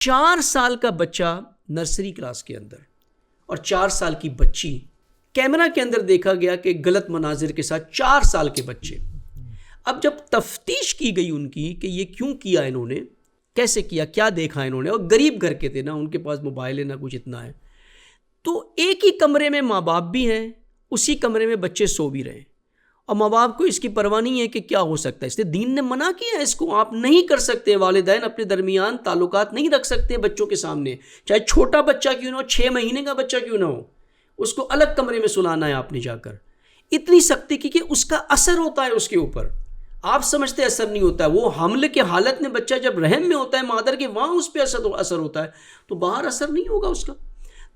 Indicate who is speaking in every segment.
Speaker 1: 4 سال کا بچہ نرسری کلاس کے اندر اور 4 سال کی بچی، کیمرہ کے اندر دیکھا گیا کہ غلط مناظر کے ساتھ 4 سال کے بچے. اب جب تفتیش کی گئی ان کی کہ یہ کیوں کیا انہوں نے، کیسے کیا، کیا دیکھا انہوں نے، اور غریب گھر کے تھے نا، ان کے پاس موبائل ہے نہ کچھ اتنا ہے، تو ایک ہی کمرے میں ماں باپ بھی ہیں، اسی کمرے میں بچے سو بھی رہے ہیں، اور ماں باپ کو اس کی پرواہ نہیں ہے کہ کیا ہو سکتا ہے. اس لیے دین نے منع کیا ہے اس کو. آپ نہیں کر سکتے، والدین اپنے درمیان تعلقات نہیں رکھ سکتے بچوں کے سامنے، چاہے چھوٹا بچہ کیوں نہ ہو، 6 مہینے کا بچہ کیوں نہ ہو، اس کو الگ کمرے میں سلانا ہے آپ نے جا کر. اتنی سختی کی کہ اس کا اثر ہوتا ہے اس کے اوپر. آپ سمجھتے اثر نہیں ہوتا ہے، وہ حمل کے حالت میں بچہ جب رحم میں ہوتا ہے مادر کے، وہاں اس پہ اثر ہوتا ہے، تو باہر اثر نہیں ہوگا اس کا.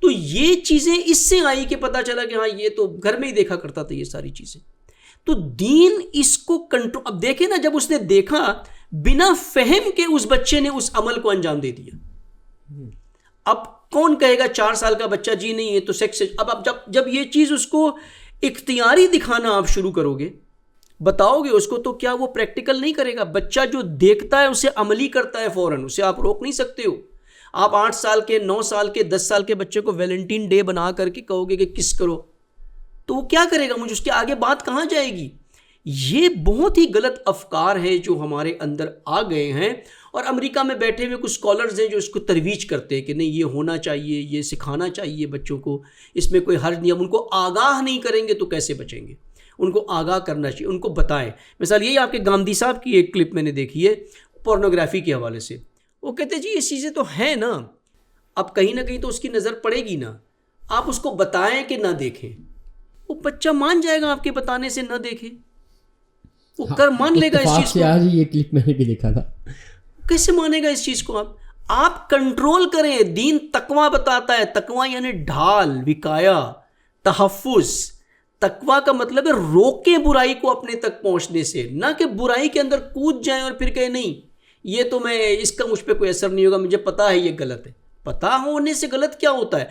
Speaker 1: تو یہ چیزیں اس سے آئی کہ پتہ چلا کہ ہاں یہ تو گھر میں ہی دیکھا کرتا تھا یہ ساری چیزیں. تو دین اس کو کنٹرول. اب دیکھیں نا، جب اس نے دیکھا بنا فہم کے اس بچے نے اس عمل کو انجام دے دیا. اب کون کہے گا 4 سال کا بچہ جی نہیں ہے تو سیکس. اب جب یہ چیز اس کو اختیاری دکھانا آپ شروع کرو گے، بتاؤ گے اس کو، تو کیا وہ پریکٹیکل نہیں کرے گا؟ بچہ جو دیکھتا ہے اسے عملی کرتا ہے فوراً، اسے آپ روک نہیں سکتے ہو. آپ 8 سال کے، 9 سال کے، 10 سال کے بچے کو ویلنٹین ڈے بنا کر کے کہو گے کہ کس کرو، تو وہ کیا کرے گا؟ مجھے اس کے آگے بات کہاں جائے گی؟ یہ بہت ہی غلط افکار ہیں جو ہمارے اندر آ گئے ہیں، اور امریکہ میں بیٹھے ہوئے کچھ اسکالرز ہیں جو اس کو ترویج کرتے ہیں کہ نہیں یہ ہونا چاہیے، یہ سکھانا چاہیے بچوں کو، اس میں کوئی حرج نہیں. ہم ان کو آگاہ نہیں کریں گے تو کیسے بچیں گے؟ ان کو آگاہ کرنا چاہیے، ان کو بتائیں. مثال یہی آپ کے گاندھی صاحب کی ایک کلپ میں نے دیکھی ہے پورنوگرافی کے حوالے سے. وہ کہتے جی یہ چیزیں تو ہیں نا، اب کہیں نہ کہیں تو اس کی نظر پڑے گی نا، آپ اس کو بتائیں کہ نہ دیکھیں. وہ بچہ مان جائے گا آپ کے بتانے سے نہ دیکھے، وہ مان لے گا اس چیز کو.
Speaker 2: آج یہ کلپ میں نے بھی دیکھا تھا.
Speaker 1: کیسے مانے گا اس چیز کو؟ آپ کنٹرول کریں. دین تقویٰ بتاتا ہے. تقویٰ یعنی ڈھال، وقایا، تحفظ. تقویٰ کا مطلب ہے روکیں برائی کو اپنے تک پہنچنے سے، نہ کہ برائی کے اندر کود جائیں اور پھر کہیں نہیں یہ تو میں، اس کا مجھ پہ کوئی اثر نہیں ہوگا، مجھے پتا ہے یہ غلط ہے. پتا ہونے سے غلط کیا ہوتا ہے؟